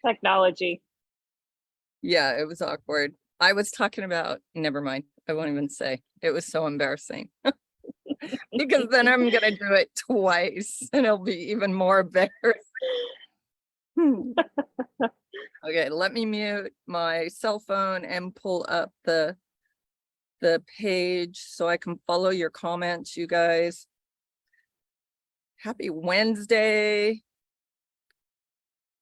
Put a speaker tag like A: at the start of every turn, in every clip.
A: Technology.
B: Yeah, it was awkward. I was talking about, never mind. I won't even say. It was so embarrassing. Because then I'm going to do it twice and it'll be even more embarrassing. Okay, let me mute my cell phone and pull up the page so I can follow your comments, you guys. Happy Wednesday.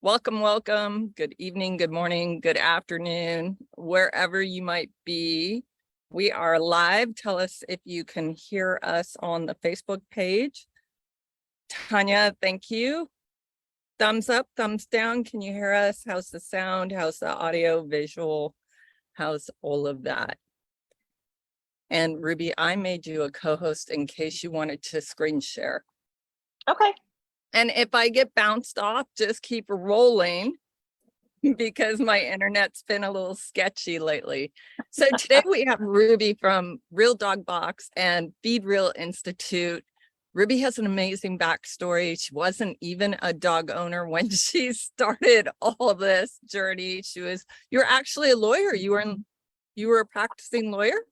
B: Welcome, welcome. Good evening, good morning, good afternoon, wherever you might be. We are live. Tell us if you can hear us on the Facebook page. Tanya, thank you. Thumbs up, thumbs down. Can you hear us? How's the sound? How's the audio, visual? How's all of that? And Ruby, I made you a co-host in case you wanted to screen share.
A: Okay.
B: And if I get bounced off, just keep rolling because my internet's been a little sketchy lately. So today we have Ruby from Real Dog Box and Feed Real Institute. Ruby has an amazing backstory. She wasn't even a dog owner when she started all this journey. You're actually a lawyer. You were a practicing lawyer?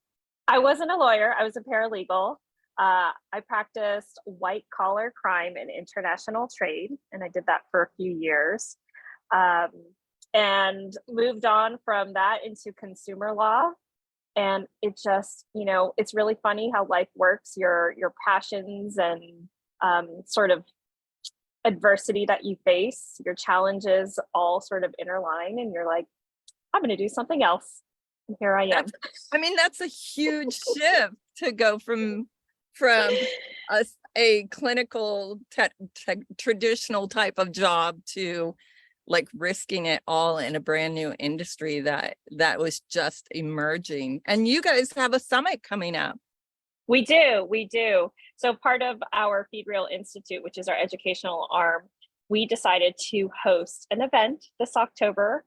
A: I wasn't a lawyer. I was a paralegal. I practiced white collar crime and international trade, and I did that for a few years. And moved on from that into consumer law. And it just, it's really funny how life works. Your passions and sort of adversity that you face, your challenges all sort of interline, and you're like, I'm going to do something else. And here I am.
B: That's a huge shift to go from a clinical traditional type of job to like risking it all in a brand new industry that was just emerging. And you guys have a summit coming up.
A: We do. So part of our Feed Real Institute, which is our educational arm, we decided to host an event this October.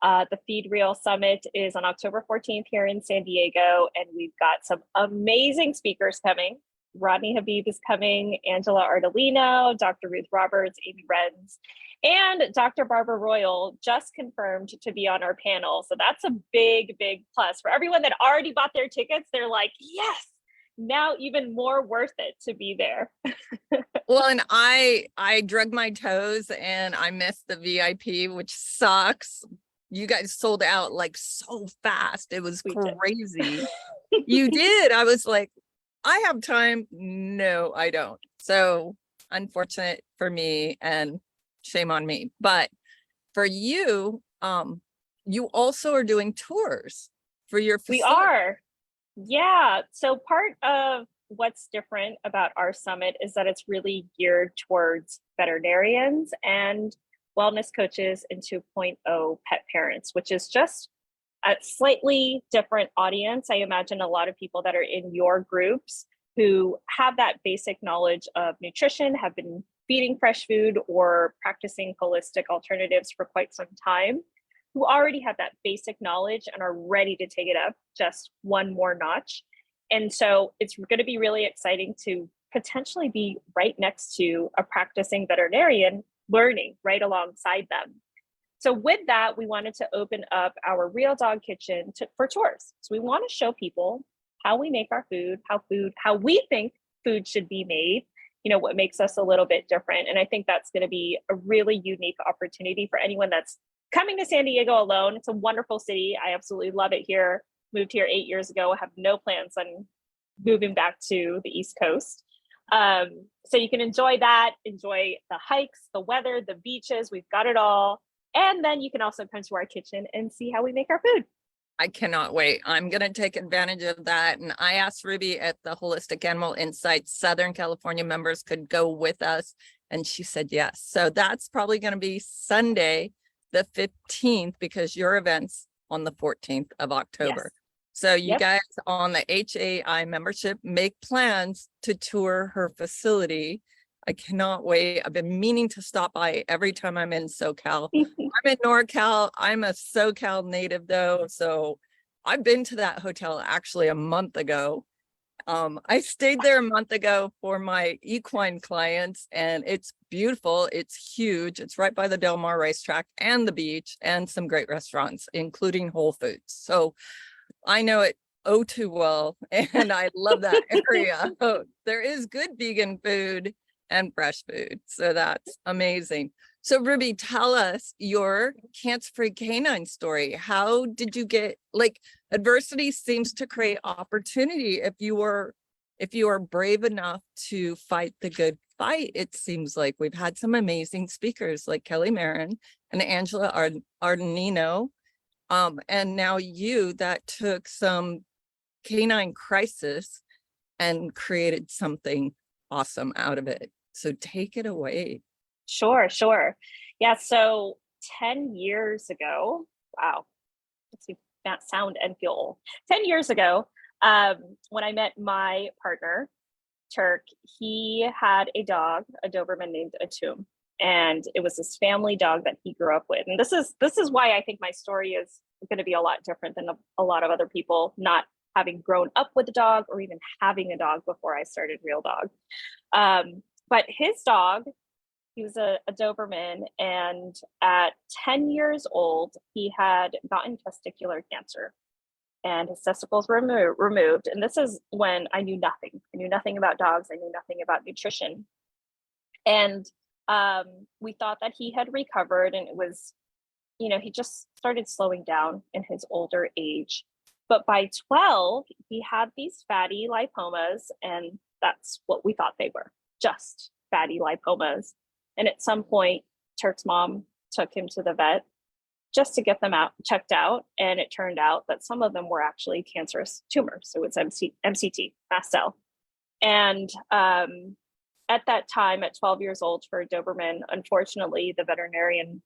A: The Feed Real Summit is on October 14th here in San Diego, and we've got some amazing speakers coming. Rodney Habib is coming, Angela Ardolino, Dr. Ruth Roberts, Amy Renz, and Dr. Barbara Royal just confirmed to be on our panel. So that's a big, big plus for everyone that already bought their tickets. They're like, yes, now even more worth it to be there.
B: Well, and I drug my toes and I missed the VIP, which sucks. You guys sold out like so fast. It was crazy. You did. I was like, I have time. No, I don't. So unfortunate for me and shame on me. But for you, you also are doing tours for your facility.
A: We are. Yeah. So part of what's different about our summit is that it's really geared towards veterinarians and wellness coaches and 2.0 pet parents, which is just a slightly different audience. I imagine a lot of people that are in your groups who have that basic knowledge of nutrition, have been feeding fresh food or practicing holistic alternatives for quite some time, who already have that basic knowledge and are ready to take it up just one more notch. And so it's going to be really exciting to potentially be right next to a practicing veterinarian learning right alongside them. So with that, we wanted to open up our Real Dog Kitchen for tours. So we want to show people how we make our food, how we think food should be made, what makes us a little bit different. And I think that's going to be a really unique opportunity for anyone that's coming to San Diego alone. It's a wonderful city. I absolutely love it here. Moved here 8 years ago. I have no plans on moving back to the East Coast. So you can enjoy that, enjoy the hikes, the weather, the beaches. We've got it all. And then you can also come to our kitchen and see how we make our food.
B: I cannot wait. I'm going to take advantage of that. And I asked Ruby at the Holistic Animal Insights Southern California members could go with us. And she said yes. So that's probably going to be Sunday, the 15th, because your event's on the 14th of October. Yes. So you guys on the HAI membership make plans to tour her facility. I cannot wait. I've been meaning to stop by every time I'm in SoCal. I'm in NorCal. I'm a SoCal native though. So I've been to that hotel actually a month ago. I stayed there a month ago for my equine clients, and it's beautiful. It's huge. It's right by the Del Mar racetrack and the beach and some great restaurants, including Whole Foods. So I know it oh too well, and I love that area. Oh, there is good vegan food and fresh food, so that's amazing. So Ruby, tell us your cancer-free canine story. How did you get, like, adversity seems to create opportunity if you are brave enough to fight the good fight. It seems like we've had some amazing speakers like Kelly Marin and Angela Ardenino. And now you that took some canine crisis and created something awesome out of it. So take it away.
A: Sure, sure. Yeah, so 10 years ago, wow, let's see, that sound and feel old. 10 years ago, when I met my partner, Turk, he had a dog, a Doberman named Atum, and it was his family dog that he grew up with. And this is why I think my story is going to be a lot different than a lot of other people, not having grown up with a dog or even having a dog before I started Real Dog. But his dog, he was a Doberman, and at 10 years old, he had gotten testicular cancer and his testicles were removed. And this is when I knew nothing. I knew nothing about dogs. I knew nothing about nutrition. And we thought that he had recovered, and it was, he just started slowing down in his older age. But by 12, he had these fatty lipomas, and that's what we thought they were, just fatty lipomas. And at some point, Turk's mom took him to the vet just to get them checked out. And it turned out that some of them were actually cancerous tumors. So it's MCT, mast cell. And at that time, at 12 years old for a Doberman, unfortunately, the veterinarian,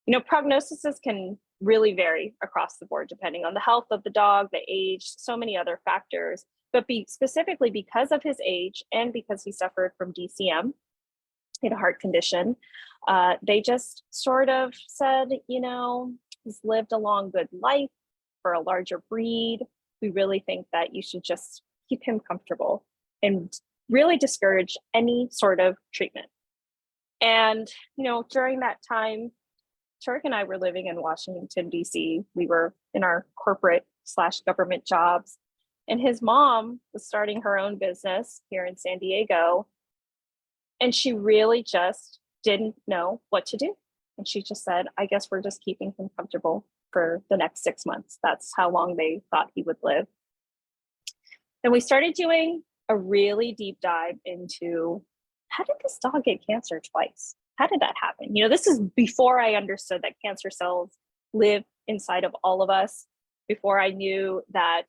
A: prognoses can really vary across the board, depending on the health of the dog, the age, so many other factors. But specifically because of his age and because he suffered from DCM, he had a heart condition, they just sort of said, he's lived a long, good life for a larger breed. We really think that you should just keep him comfortable and really discourage any sort of treatment. And, during that time, Turk and I were living in Washington, D.C. We were in our corporate/government jobs. And his mom was starting her own business here in San Diego. And she really just didn't know what to do. And she just said, I guess we're just keeping him comfortable for the next 6 months. That's how long they thought he would live. And we started doing a really deep dive into, how did this dog get cancer twice? How did that happen? This is before I understood that cancer cells live inside of all of us, before I knew that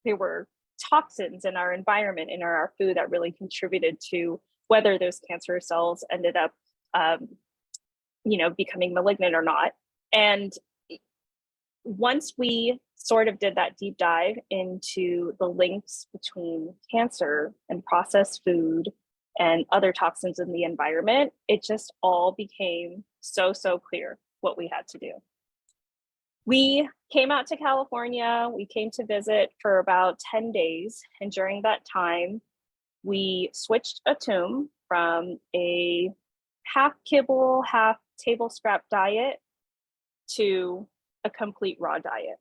A: there were toxins in our environment, in our food, that really contributed to whether those cancer cells ended up, becoming malignant or not. And once we sort of did that deep dive into the links between cancer and processed food and other toxins in the environment, it just all became so clear what we had to do. We came out to California. We came to visit for about 10 days. And during that time, we switched Atum from a half kibble, half table scrap diet to a complete raw diet.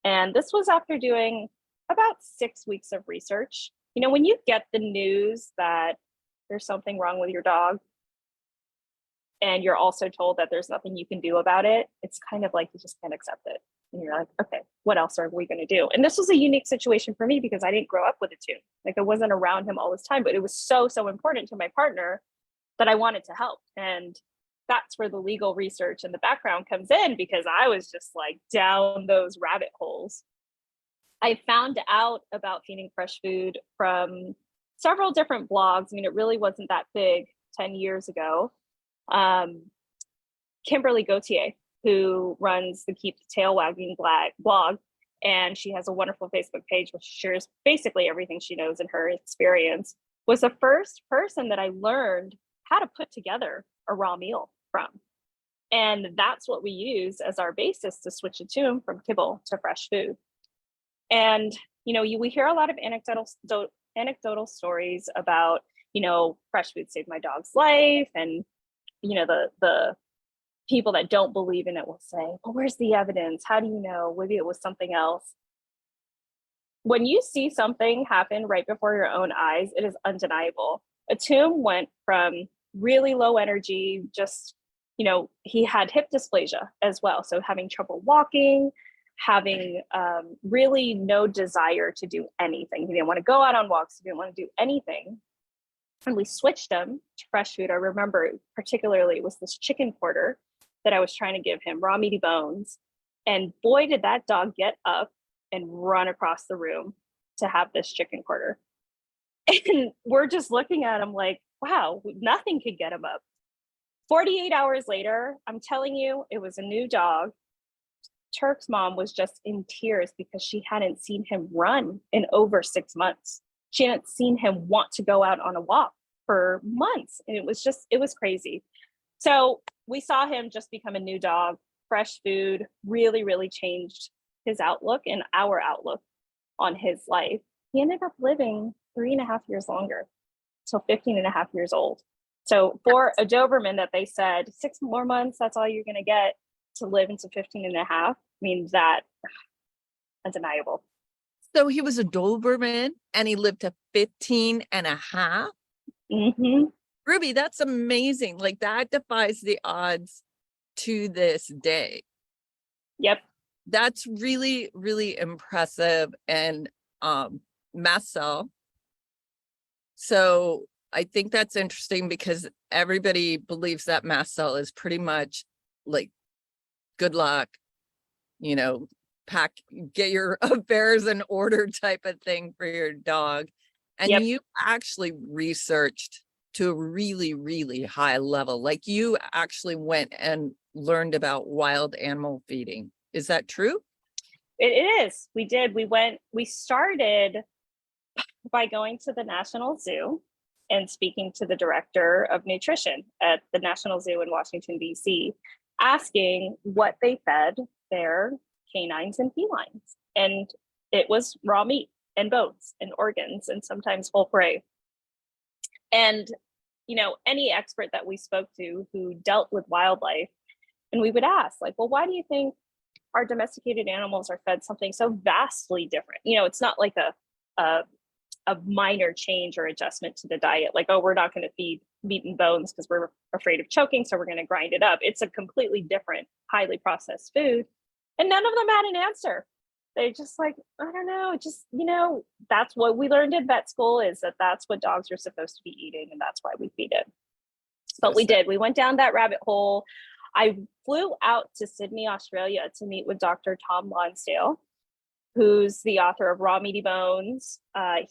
A: And this was after doing about 6 weeks of research. When you get the news that there's something wrong with your dog, and you're also told that there's nothing you can do about it, it's kind of like you just can't accept it. And you're like, okay, what else are we going to do? And this was a unique situation for me because I didn't grow up with Atum. Like, I wasn't around him all this time, but it was so important to my partner that I wanted to help. And that's where the legal research and the background comes in, because I was just like down those rabbit holes. I found out about feeding fresh food from several different blogs. I mean, it really wasn't that big 10 years ago. Kimberly Gauthier, who runs the Keep the Tail Wagging blog, and she has a wonderful Facebook page which shares basically everything she knows in her experience, was the first person that I learned how to put together a raw meal from. And that's what we use as our basis to switch Atum from kibble to fresh food. And we hear a lot of anecdotal stories about, fresh food saved my dog's life. And, the people that don't believe in it will say, well, where's the evidence? How do you know? Maybe it was something else. When you see something happen right before your own eyes, it is undeniable. Atum went from really low energy, just, he had hip dysplasia as well. So having trouble walking, having really no desire to do anything. He didn't want to go out on walks. He didn't want to do anything. And we switched him to fresh food. I remember particularly it was this chicken quarter that I was trying to give him, raw meaty bones. And boy, did that dog get up and run across the room to have this chicken quarter. And we're just looking at him like, wow, nothing could get him up. 48 hours later, I'm telling you, it was a new dog. Turk's mom was just in tears because she hadn't seen him run in over 6 months. She hadn't seen him want to go out on a walk for months. And it was crazy. So we saw him just become a new dog. Fresh food really, really changed his outlook and our outlook on his life. He ended up living 3.5 years longer, so 15 and a half years old. So for a Doberman that they said 6 more months, that's all you're going to get to live into 15 and a half, means that undeniable.
B: So he was a Doberman and he lived to 15 and a half.
A: Mm-hmm.
B: Ruby, that's amazing. Like that defies the odds to this day.
A: Yep.
B: That's really, really impressive. And mast cell. So I think that's interesting because everybody believes that mast cell is pretty much like good luck, get your affairs in order type of thing for your dog. And
A: Yep.
B: you actually researched to a really, really high level. Like you actually went and learned about wild animal feeding. Is that true?
A: It is. We did. We started by going to the National Zoo and speaking to the director of nutrition at the National Zoo in Washington, D.C., asking what they fed their canines and felines. And it was raw meat and bones and organs and sometimes whole prey. And, any expert that we spoke to who dealt with wildlife, and we would ask, like, well, why do you think our domesticated animals are fed something so vastly different? It's not like a minor change or adjustment to the diet. Like, oh, we're not going to feed meat and bones because we're afraid of choking, so we're going to grind it up. It's a completely different, highly processed food. And none of them had an answer. They just like, I don't know, just, that's what we learned in vet school, is that that's what dogs are supposed to be eating, and that's why we feed it. But we did. We went down that rabbit hole. I flew out to Sydney, Australia to meet with Dr. Tom Lonsdale, who's the author of Raw Meaty Bones.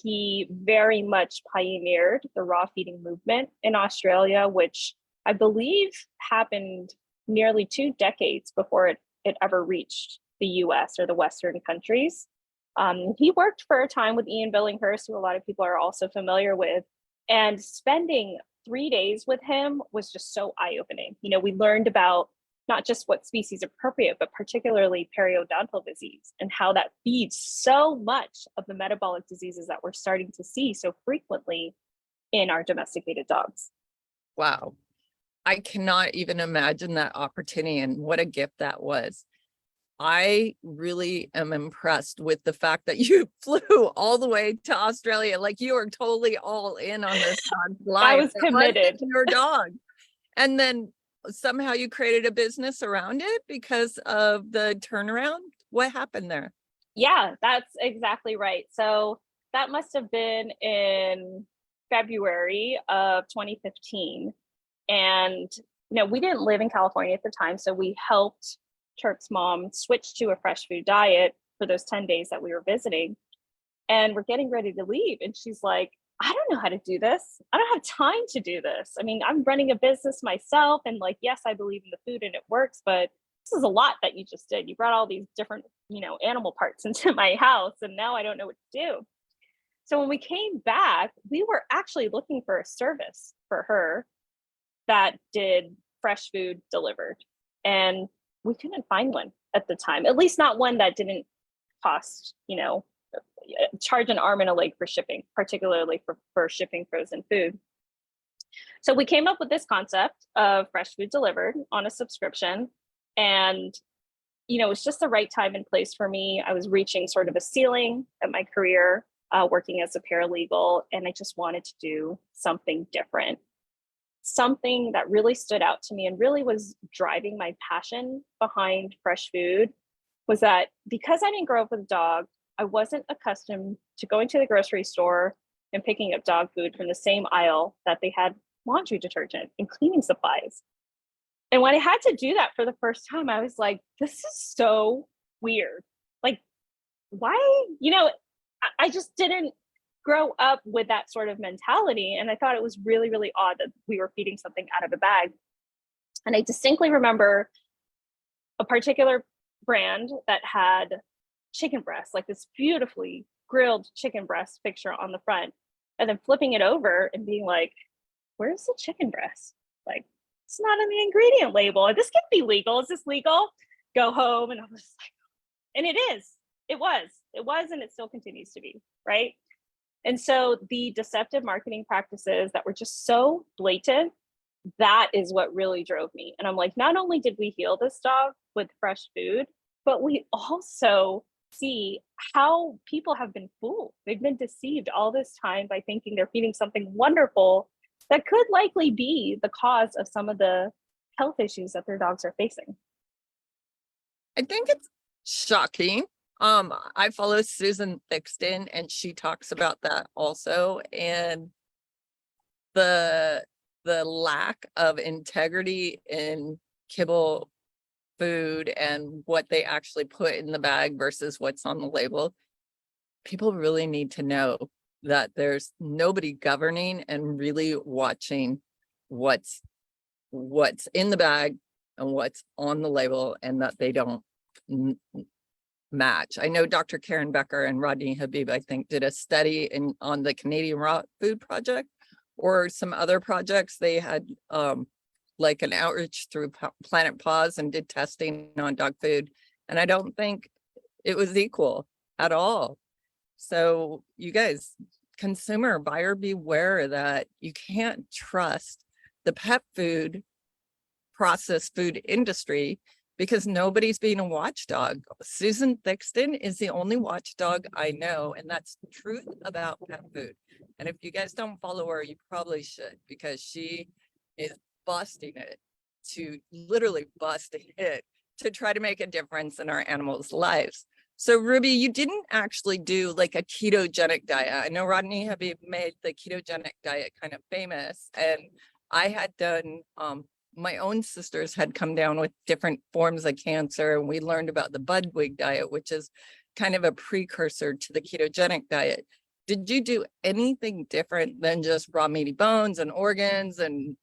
A: He very much pioneered the raw feeding movement in Australia, which I believe happened nearly 2 decades before it ever reached the US or the Western countries. He worked for a time with Ian Billinghurst, who a lot of people are also familiar with, and spending 3 days with him was just so eye-opening. We learned about not just what species appropriate, but particularly periodontal disease and how that feeds so much of the metabolic diseases that we're starting to see so frequently in our domesticated dogs.
B: Wow. I cannot even imagine that opportunity and what a gift that was. I really am impressed with the fact that you flew all the way to Australia. Like you are totally all in on this life.
A: I was committed.
B: Your dog. And then somehow you created a business around it because of the turnaround. What happened there?
A: Yeah, that's exactly right. So that must have been in February of 2015. And, we didn't live in California at the time. So we helped Turk's mom switch to a fresh food diet for those 10 days that we were visiting. And we're getting ready to leave. And she's like, I don't know how to do this. I don't have time to do this. I mean, I'm running a business myself. And like, yes, I believe in the food and it works, but this is a lot that you just did. You brought all these different, animal parts into my house. And now I don't know what to do. So when we came back, we were actually looking for a service for her that did fresh food delivered. And we couldn't find one at the time, at least not one that didn't cost, charge an arm and a leg for shipping, particularly for shipping frozen food. So we came up with this concept of fresh food delivered on a subscription. And, you know, it was just the right time and place for me. I was reaching sort of a ceiling at my career, working as a paralegal, and I just wanted to do something different. Something that really stood out to me and really was driving my passion behind fresh food was that because I didn't grow up with a dog, I wasn't accustomed to going to the grocery store and picking up dog food from the same aisle that they had laundry detergent and cleaning supplies. And when I had to do that for the first time, I was like, this is so weird. Like, why? You know, I just didn't grow up with that sort of mentality. And I thought it was really, really odd that we were feeding something out of a bag. And I distinctly remember a particular brand that had chicken breast, like this beautifully grilled chicken breast picture on the front, and then flipping it over and being like, where's the chicken breast? Like, it's not on the ingredient label. This can't be legal. Is this legal? Go home. And I was like, and it is. It was, and it still continues to be, right? And so the deceptive marketing practices that were just so blatant, that is what really drove me. And I'm like, not only did we heal this dog with fresh food, but we also see how people have been fooled. They've been deceived all this time by thinking they're feeding something wonderful that could likely be the cause of some of the health issues that their dogs are facing.
B: I think it's shocking. I follow Susan Thixton and she talks about that also. And the lack of integrity in kibble food and what they actually put in the bag versus what's on the label. People really need to know that there's nobody governing and really watching what's in the bag and what's on the label, and that they don't match. I know Dr. Karen Becker and Rodney Habib, I think, did a study on the Canadian Raw Food Project or some other projects. They had like an outreach through Planet Paws and did testing on dog food. And I don't think it was equal at all. So you guys, consumer buyer beware that you can't trust the pet food, processed food industry because nobody's being a watchdog. Susan Thixton is the only watchdog I know, and that's the truth about pet food. And if you guys don't follow her, you probably should, because she is busting it to try to make a difference in our animals' lives. So Ruby, you didn't actually do like a ketogenic diet. I know Rodney Habib made the ketogenic diet kind of famous, and I had done, my own sisters had come down with different forms of cancer, and we learned about the Budwig diet, which is kind of a precursor to the ketogenic diet. Did you do anything different than just raw meaty bones and organs and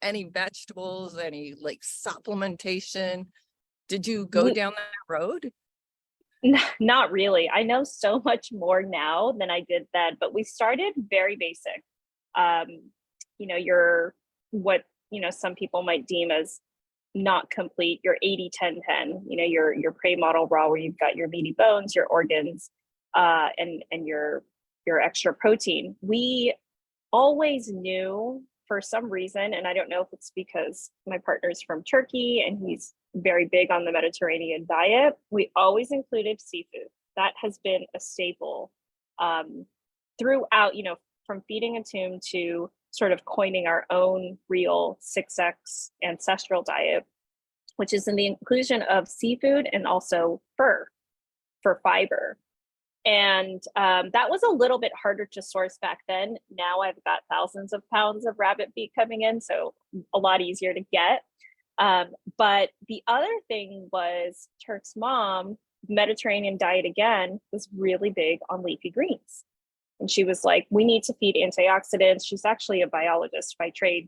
B: any vegetables, any like supplementation? Did you go down that road?
A: Not really. I know so much more now than I did then, but we started very basic. You know, what, you know, some people might deem as not complete, your 80-10-10, you know, your prey model raw, where you've got your meaty bones, your organs, and your extra protein. We always knew for some reason, and I don't know if it's because my partner's from Turkey and he's very big on the Mediterranean diet, we always included seafood. That has been a staple throughout, you know, from feeding a tomb to sort of coining our own real 6X ancestral diet, which is in the inclusion of seafood and also fur for fiber. And that was a little bit harder to source back then. Now I've got thousands of pounds of rabbit meat coming in, so a lot easier to get. But the other thing was Turk's mom, Mediterranean diet again, was really big on leafy greens. And she was like, we need to feed antioxidants. She's actually a biologist by trade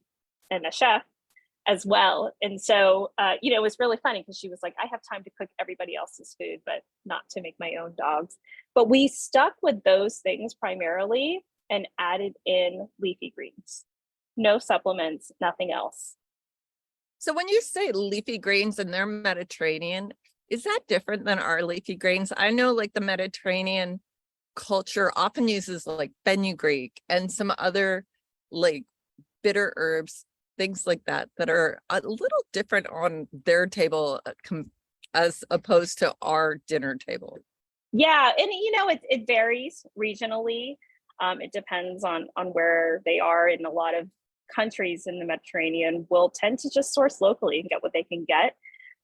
A: and a chef as well. And so, you know, it was really funny because she was like, I have time to cook everybody else's food, but not to make my own dogs. But we stuck with those things primarily and added in leafy greens. No supplements, nothing else.
B: So when you say leafy greens and they're Mediterranean, is that different than our leafy greens? I know like the Mediterranean culture often uses like fenugreek and some other like bitter herbs, things like that, that are a little different on their table as opposed to our dinner table.
A: Yeah, and it varies regionally. It depends on where they are. In a lot of countries in the Mediterranean will tend to just source locally and get what they can get.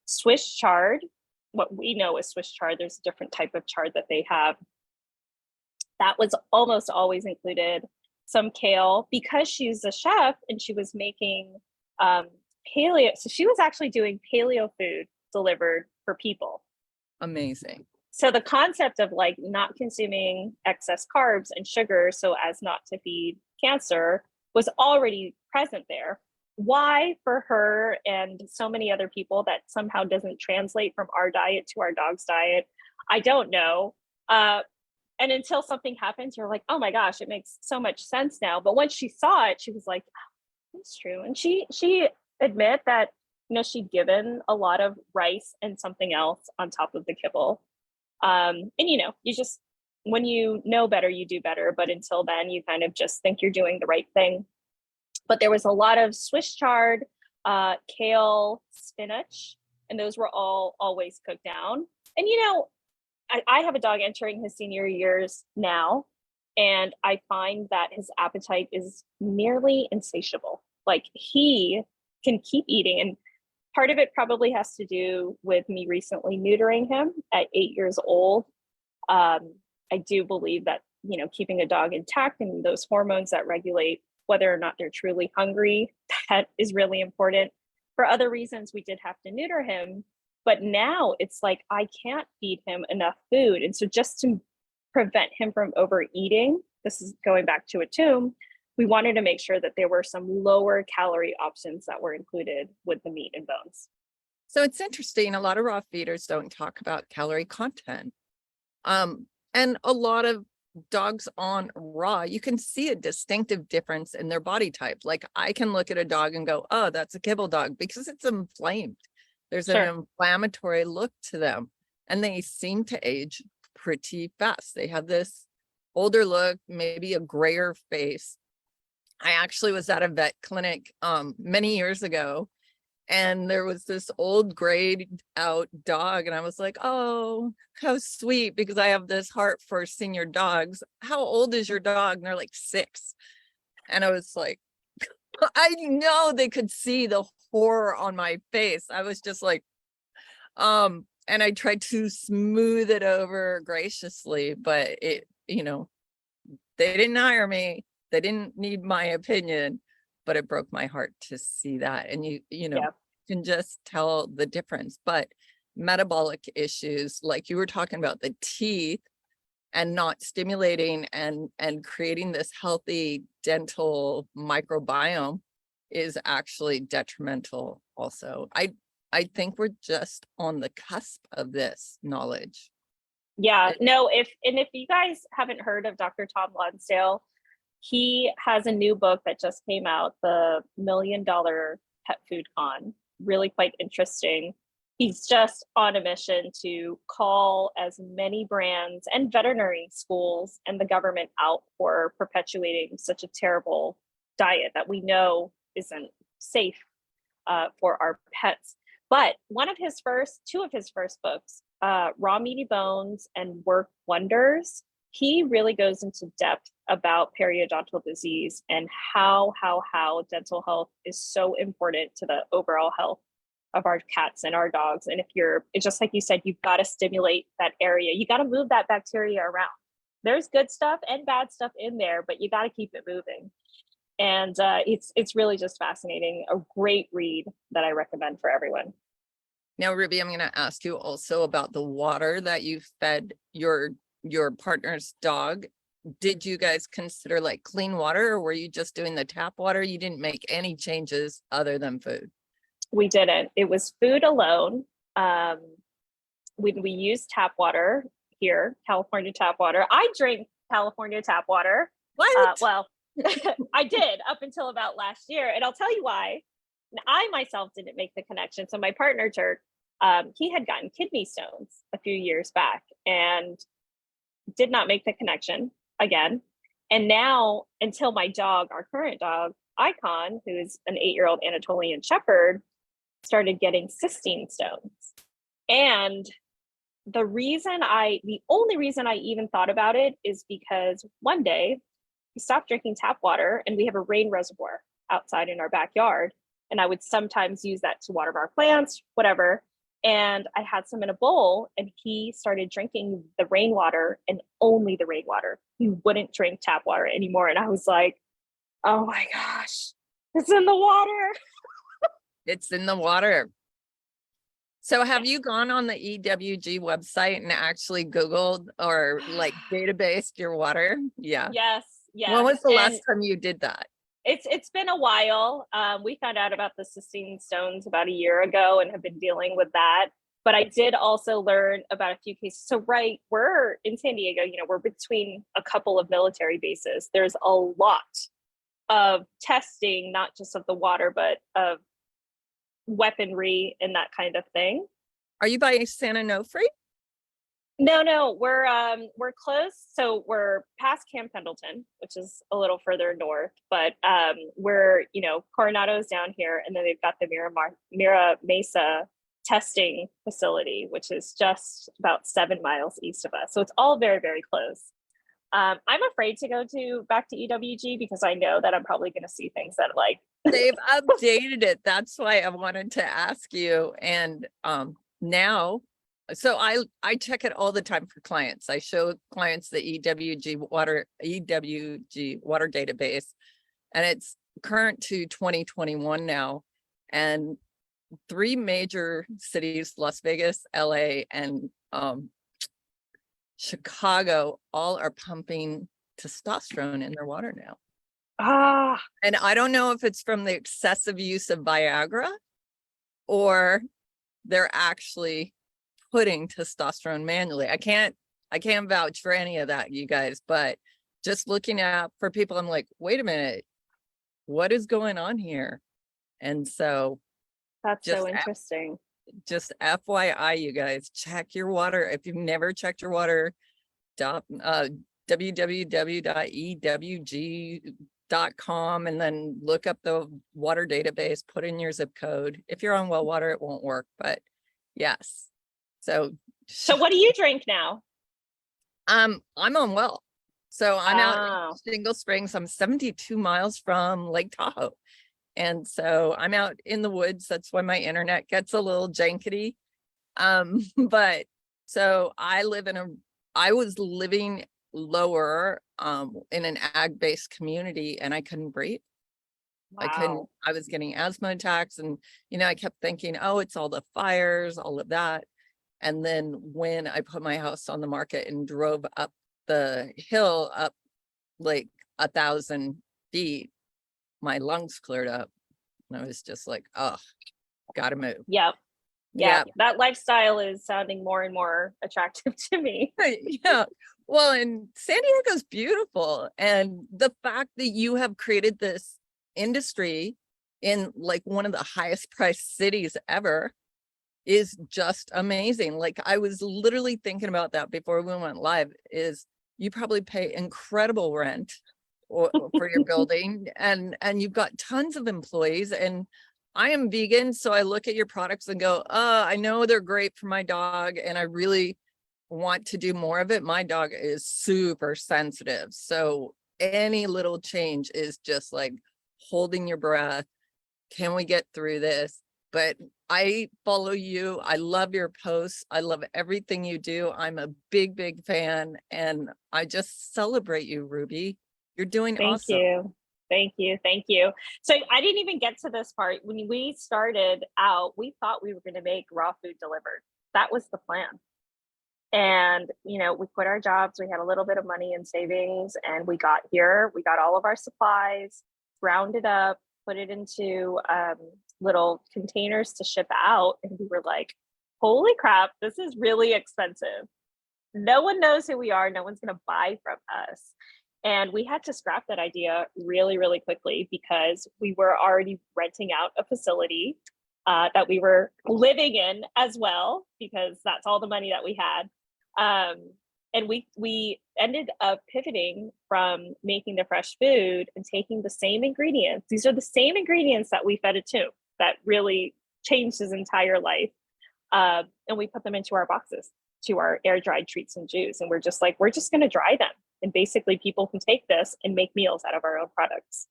A: Swiss chard, what we know is Swiss chard, there's a different type of chard that they have. That was almost always included. Some kale, because she's a chef and she was making paleo. So she was actually doing paleo food delivered for people.
B: Amazing.
A: So the concept of like not consuming excess carbs and sugar so as not to feed cancer was already present there. Why for her and so many other people that somehow doesn't translate from our diet to our dog's diet, I don't know. And until something happens, you're like, oh my gosh, it makes so much sense now. But once she saw it, she was like, oh, it's true. And she admit that, she'd given a lot of rice and something else on top of the kibble. And you just, when you know better, you do better. But until then, you kind of just think you're doing the right thing. But there was a lot of Swiss chard, kale, spinach, and those were all always cooked down. And I have a dog entering his senior years now, and I find that his appetite is nearly insatiable. Like he can keep eating, and part of it probably has to do with me recently neutering him at 8 years old. I do believe that, keeping a dog intact and those hormones that regulate whether or not they're truly hungry, that is really important. For other reasons, we did have to neuter him. But now it's like, I can't feed him enough food. And so just to prevent him from overeating, this is going back to a tomb, we wanted to make sure that there were some lower calorie options that were included with the meat and bones.
B: So it's interesting. A lot of raw feeders don't talk about calorie content. And a lot of dogs on raw, you can see a distinctive difference in their body type. Like I can look at a dog and go, oh, that's a kibble dog because it's inflamed. There's an inflammatory look to them, and they seem to age pretty fast. They have this older look, maybe a grayer face. I actually was at a vet clinic many years ago, and there was this old grayed out dog, and I was like, oh, how sweet, because I have this heart for senior dogs. How old is your dog? And they're like 6. And I was like, I know they could see the horror on my face. I was just like, and I tried to smooth it over graciously, but it, they didn't hire me. They didn't need my opinion, but it broke my heart to see that. And you can just tell the difference. But metabolic issues, like you were talking about the teeth and not stimulating and creating this healthy dental microbiome, is actually detrimental also. I think we're just on the cusp of this knowledge.
A: Yeah, no, if you guys haven't heard of Dr. Tom Lonsdale, he has a new book that just came out, the $1 Million Pet Food Con. Really quite interesting. He's just on a mission to call as many brands and veterinary schools and the government out for perpetuating such a terrible diet that we know isn't safe for our pets. But two of his first books, Raw Meaty Bones and Work Wonders, he really goes into depth about periodontal disease and how dental health is so important to the overall health of our cats and our dogs. And it's just like you said, you've got to stimulate that area. You got to move that bacteria around. There's good stuff and bad stuff in there, but you got to keep it moving. And it's really just fascinating. A great read that I recommend for everyone.
B: Now, Ruby, I'm going to ask you also about the water that you fed your partner's dog. Did you guys consider like clean water, or were you just doing the tap water? You didn't make any changes other than food?
A: We didn't. It was food alone. We used tap water here, California tap water. I drink California tap water.
B: What?
A: Well, I did up until about last year. And I'll tell you why. I myself didn't make the connection. So my partner, Turk, he had gotten kidney stones a few years back. And did not make the connection again. And now, until my dog, our current dog, Icon, who's an 8-year-old Anatolian Shepherd, started getting cystine stones. And the only reason I even thought about it is because one day we stopped drinking tap water and we have a rain reservoir outside in our backyard. And I would sometimes use that to water our plants, whatever. And I had some in a bowl and he started drinking the rainwater and only the rainwater. He wouldn't drink tap water anymore. And I was like, oh my gosh, it's in the water.
B: It's in the water. So have you gone on the EWG website and actually Googled or like databased your water? Yeah.
A: Yes. Yes.
B: When was the
A: And
B: last time you did that?
A: it's been a while. We found out about the cystine stones about a year ago and have been dealing with that. But I did also learn about a few cases. So right, we're in San Diego, we're between a couple of military bases. There's a lot of testing, not just of the water, but of weaponry and that kind of thing.
B: Are you by San Onofre?
A: No, we're close. So we're past Camp Pendleton, which is a little further north, but we're, Coronado's down here, and then they've got the Mira Mesa testing facility, which is just about 7 miles east of us. So it's all very, very close. I'm afraid to go back to EWG because I know that I'm probably going to see things that
B: They've updated it. That's why I wanted to ask you. And now, so I check it all the time for clients. I show clients the EWG water database, and it's current to 2021 now. And 3 major cities, Las Vegas, LA, and Chicago, all are pumping testosterone in their water now. And I don't know if it's from the excessive use of Viagra or they're actually putting testosterone manually. I can't vouch for any of that, you guys, but just looking at for people, I'm like, wait a minute, what is going on here? And so
A: that's so interesting.
B: Just FYI, you guys, check your water. If you've never checked your water, www.ewg.com, and then look up the water database, put in your zip code. If you're on well water, it won't work, but yes. So
A: what do you drink now?
B: I'm on well. So I'm out in Shingle Springs. I'm 72 miles from Lake Tahoe. And so I'm out in the woods. That's why my internet gets a little jankety. But so I was living lower in an ag-based community, and I couldn't breathe.
A: Wow.
B: I was getting asthma attacks, and I kept thinking, oh, it's all the fires, all of that. And then when I put my house on the market and drove up the hill up like 1,000 feet, my lungs cleared up. And I was just like, oh, gotta move.
A: Yep. Yeah. That lifestyle is sounding more and more attractive to me.
B: Yeah. Well, and San Diego's beautiful. And the fact that you have created this industry in like one of the highest priced cities ever is just amazing. Like I was literally thinking about that before we went live, is you probably pay incredible rent for your building, and you've got tons of employees. And I am vegan, so I look at your products and go, I know they're great for my dog and I really want to do more of it. My dog is super sensitive, so any little change is just like holding your breath. Can we get through this? But I follow you. I love your posts. I love everything you do. I'm a big fan, and I just celebrate you, Ruby. You're doing awesome.
A: Thank you. So I didn't even get to this part. When we started out, we thought we were going to make raw food delivered. That was the plan. And, we quit our jobs. We had a little bit of money in savings, and we got here. We got all of our supplies, ground it up, put it into little containers to ship out. And we were like, holy crap, this is really expensive. No one knows who we are. No one's going to buy from us. And we had to scrap that idea really, really quickly because we were already renting out a facility that we were living in as well, because that's all the money that we had. And we ended up pivoting from making the fresh food and taking the same ingredients. These are the same ingredients that we fed it to that really changed his entire life. And we put them into our boxes, to our air dried treats and juice. And we're just like, we're just going to dry them. And basically, people can take this and make meals out of our own products.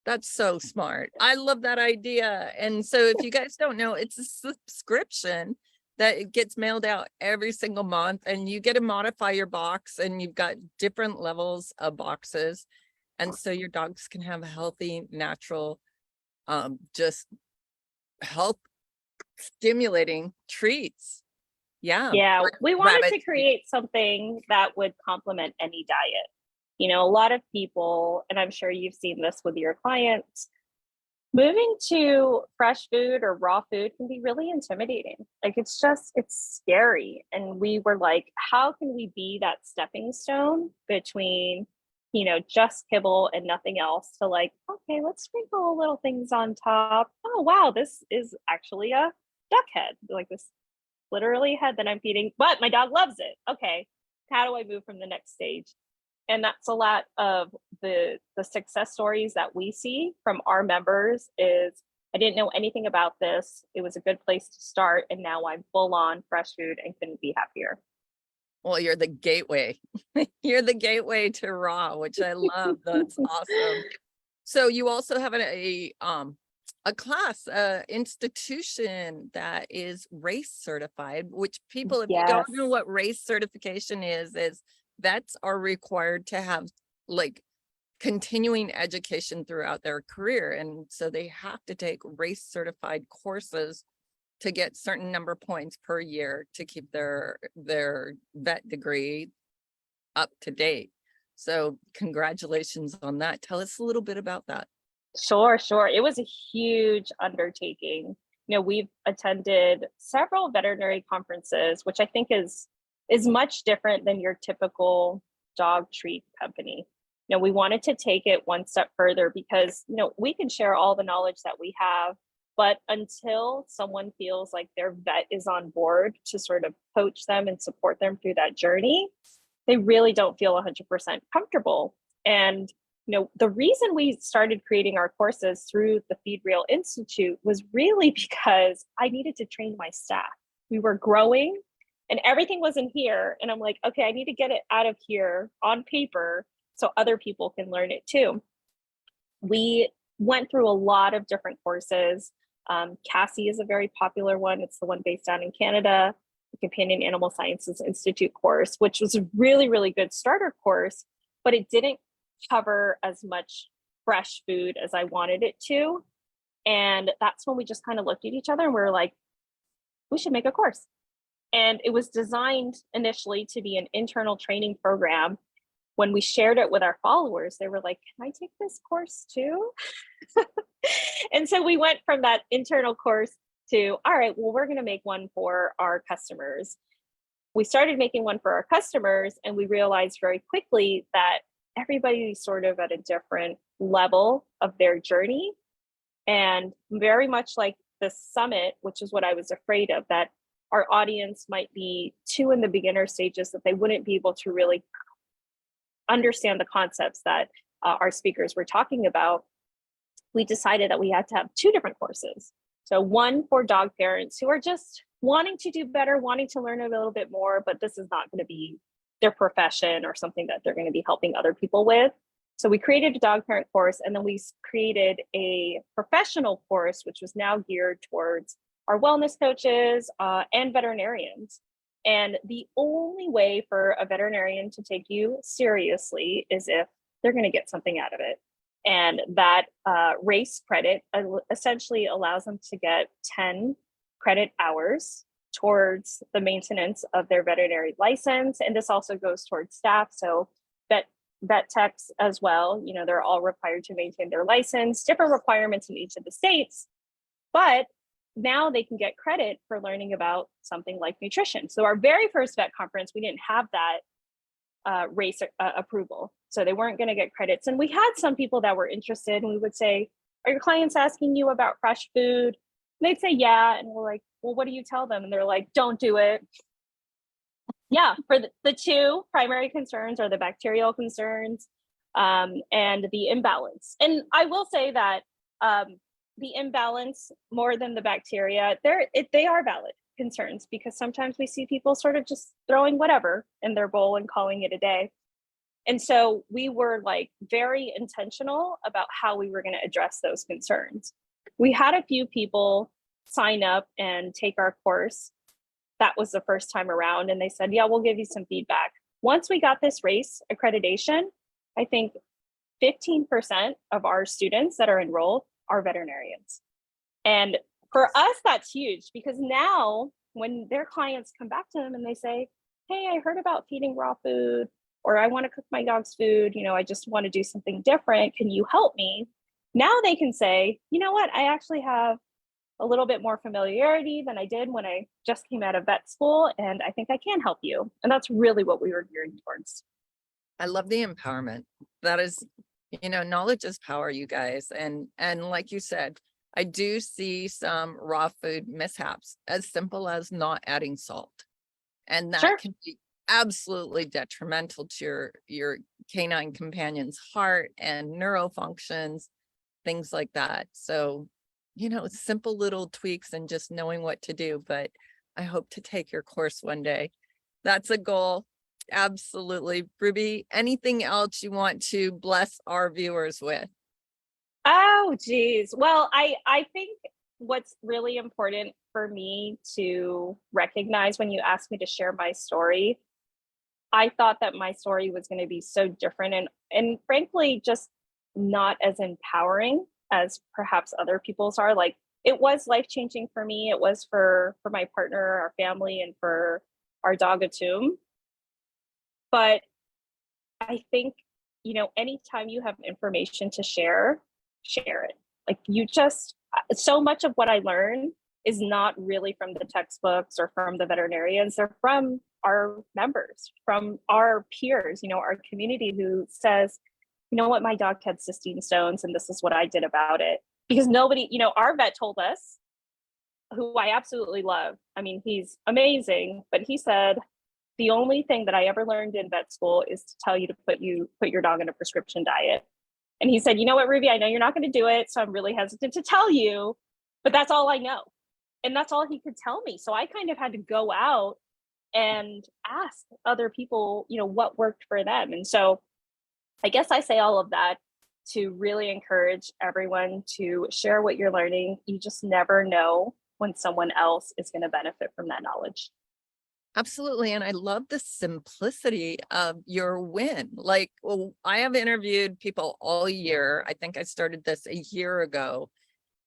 B: That's so smart. I love that idea. And so if you guys don't know, it's a subscription that it gets mailed out every single month, and you get to modify your box, and you've got different levels of boxes. And so your dogs can have healthy, natural, just health stimulating treats.
A: Yeah, we wanted to create something that would complement any diet. You know, a lot of people, and I'm sure you've seen this with your clients, moving to fresh food or raw food can be really intimidating. Like it's scary. And we were like, how can we be that stepping stone between, just kibble and nothing else, to like, okay, let's sprinkle little things on top. Oh, wow, this is actually a duck head. Like this literally head that I'm feeding, but my dog loves it. Okay, how do I move from the next stage? And that's a lot of the success stories that we see from our members is, I didn't know anything about this. It was a good place to start. And now I'm full on fresh food and couldn't be happier.
B: Well, you're the gateway. You're the gateway to raw, which I love. That's awesome. So you also have a class, institution that is race certified, which people, if you don't know what race certification is vets are required to have like continuing education throughout their career. And so they have to take race certified courses to get certain number of points per year to keep their vet degree up to date. So congratulations on that. Tell us a little bit about that.
A: Sure. It was a huge undertaking. We've attended several veterinary conferences, which I think is much different than your typical dog treat company. We wanted to take it one step further because, we can share all the knowledge that we have, but until someone feels like their vet is on board to sort of coach them and support them through that journey, they really don't feel 100% comfortable. And the reason we started creating our courses through the Feed Real Institute was really because I needed to train my staff. We were growing and everything was in here. And I'm like, okay, I need to get it out of here on paper so other people can learn it too. We went through a lot of different courses. Cassie is a very popular one. It's the one based down in Canada, the Companion Animal Sciences Institute course, which was a really, really good starter course, but it didn't cover as much fresh food as I wanted it to. And that's when we just kind of looked at each other and we were like, we should make a course. And it was designed initially to be an internal training program. When we shared it with our followers, they were like, can I take this course too? And so we went from that internal course to, all right, well, we're going to make one for our customers. We started making one for our customers, and we realized very quickly that everybody's sort of at a different level of their journey. And very much like the summit, which is what I was afraid of, that our audience might be too in the beginner stages, that they wouldn't be able to really understand the concepts that our speakers were talking about. We decided that we had to have two different courses. So one for dog parents who are just wanting to do better, wanting to learn a little bit more, but this is not going to be their profession or something that they're going to be helping other people with. So we created a dog parent course, and then we created a professional course, which was now geared towards our wellness coaches and veterinarians. And the only way for a veterinarian to take you seriously is if they're going to get something out of it. And that race credit essentially allows them to get 10 credit hours towards the maintenance of their veterinary license. And this also goes towards staff. So vet techs as well, they're all required to maintain their license, different requirements in each of the states. But now they can get credit for learning about something like nutrition. So our very first vet conference, we didn't have that race approval. So they weren't going to get credits. And we had some people that were interested, and we would say, are your clients asking you about fresh food? And they'd say, yeah. And we're like, well, what do you tell them? And they're like, don't do it. Yeah, for the two primary concerns are the bacterial concerns and the imbalance. And I will say that the imbalance more than the bacteria, they are valid concerns because sometimes we see people sort of just throwing whatever in their bowl and calling it a day. And so we were like very intentional about how we were going to address those concerns. We had a few people sign up and take our course. That was the first time around. And they said, yeah, we'll give you some feedback. Once we got this race accreditation, I think 15% of our students that are enrolled are veterinarians. And for us, that's huge because now when their clients come back to them and they say, hey, I heard about feeding raw food, or I want to cook my dog's food, I just want to do something different. Can you help me? Now they can say, you know what, I actually have a little bit more familiarity than I did when I just came out of vet school, and I think I can help you. And that's really what we were gearing towards.
B: I love the empowerment. That is, knowledge is power, you guys. And like you said, I do see some raw food mishaps as simple as not adding salt. And that
A: Sure.
B: can be absolutely detrimental to your canine companion's heart and neurofunctions, things like that. So, simple little tweaks and just knowing what to do. But I hope to take your course one day. That's a goal. Absolutely. Ruby, anything else you want to bless our viewers with?
A: Oh, geez. Well, I think what's really important for me to recognize when you asked me to share my story, I thought that my story was going to be so different and frankly, just not as empowering as perhaps other people's are. Like it was life changing for me. It was for my partner, our family, and for our dog Atum. But I think, anytime you have information to share it. Like so much of what I learned is not really from the textbooks or from the veterinarians. They're from our members, from our peers, our community who says, you know what, my dog had cystine stones and this is what I did about it. Because nobody, our vet told us, who I absolutely love. I mean, he's amazing, but he said, the only thing that I ever learned in vet school is to tell you to put your dog on a prescription diet. And he said, you know what, Ruby, I know you're not going to do it, so I'm really hesitant to tell you, but that's all I know. And that's all he could tell me. So I kind of had to go out and ask other people, what worked for them. And so I guess I say all of that to really encourage everyone to share what you're learning. You just never know when someone else is going to benefit from that knowledge.
B: Absolutely. And I love the simplicity of your win. Like, well, I have interviewed people all year. I think I started this a year ago.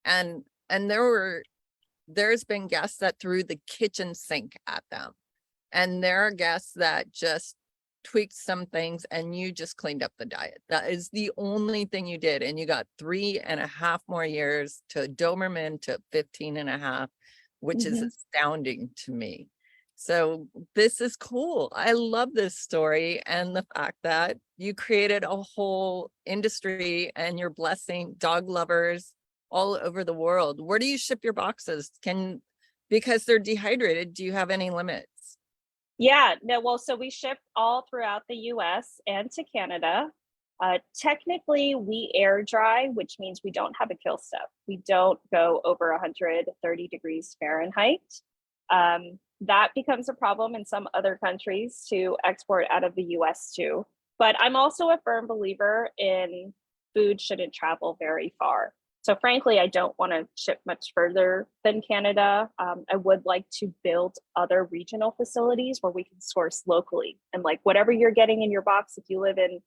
B: And there's been guests that threw the kitchen sink at them. And there are guests that just tweaked some things and you just cleaned up the diet. That is the only thing you did. And you got 3.5 more years to Doberman to 15.5, which is astounding to me. So this is cool. I love this story and the fact that you created a whole industry and you're blessing dog lovers all over the world. Where do you ship your boxes? Because they're dehydrated, do you have any limits?
A: Yeah, no, well, so we ship all throughout the US and to Canada. Technically, we air dry, which means we don't have a kill step. We don't go over 130 degrees Fahrenheit. That becomes a problem in some other countries to export out of the US too. But I'm also a firm believer in food shouldn't travel very far. So frankly, I don't want to ship much further than Canada. I would like to build other regional facilities where we can source locally. And like whatever you're getting in your box, if you live in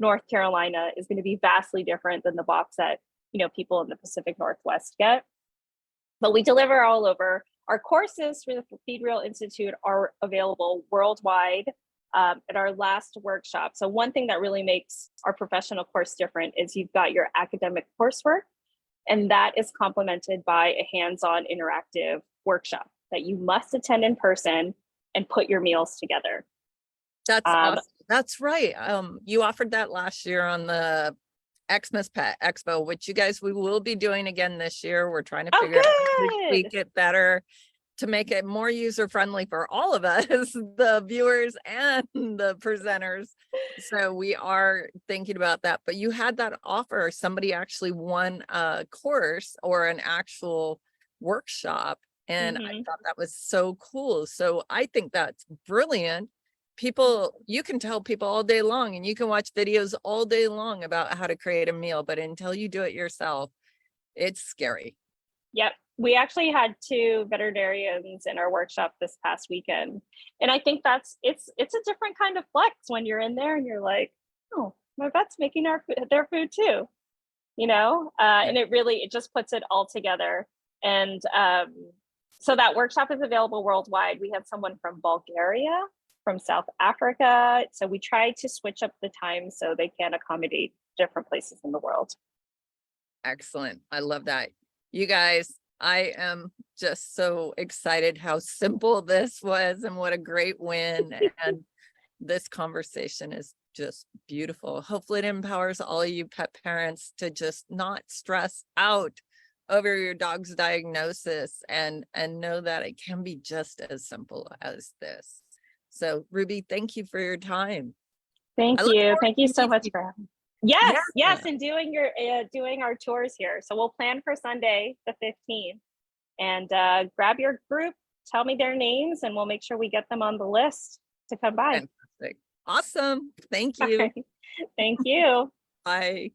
A: North Carolina, is going to be vastly different than the box that, people in the Pacific Northwest get. But we deliver all over. Our courses for the Feed Real Institute are available worldwide at our last workshop. So one thing that really makes our professional course different is you've got your academic coursework, and that is complemented by a hands-on interactive workshop that you must attend in person and put your meals together.
B: That's awesome. That's right. You offered that last year on the Xmas Pet Expo, which you guys, we will be doing again this year. We're trying to figure out how to tweak it better. to make it more user friendly for all of us, the viewers and the presenters. So we are thinking about that. But you had that offer. Somebody actually won a course or an actual workshop. And I
A: Mhm.
B: thought that was so cool. So I think that's brilliant. People, you can tell people all day long and you can watch videos all day long about how to create a meal, but until you do it yourself, it's scary.
A: Yep. We actually had two veterinarians in our workshop this past weekend. And I think it's a different kind of flex when you're in there and you're like, oh, my vet's making their food too,
B: Yeah.
A: and it just puts it all together. And so that workshop is available worldwide. We had someone from Bulgaria, from South Africa. So we tried to switch up the time so they can accommodate different places in the world.
B: Excellent. I love that. You guys, I am just so excited how simple this was and what a great win. And this conversation is just beautiful. Hopefully it empowers all you pet parents to just not stress out over your dog's diagnosis and know that it can be just as simple as this. So Ruby, thank you for your time.
A: Thank
B: I look
A: you.
B: forward
A: Thank you
B: to
A: so much
B: meeting
A: for having me.
B: you.
A: Yes,
B: Yeah.
A: yes, and doing our tours here. So we'll plan for Sunday the 15th, and grab your group, tell me their names, and we'll make sure we get them on the list to come by.
B: Fantastic. Awesome. Thank you.
A: Thank you.
B: Bye.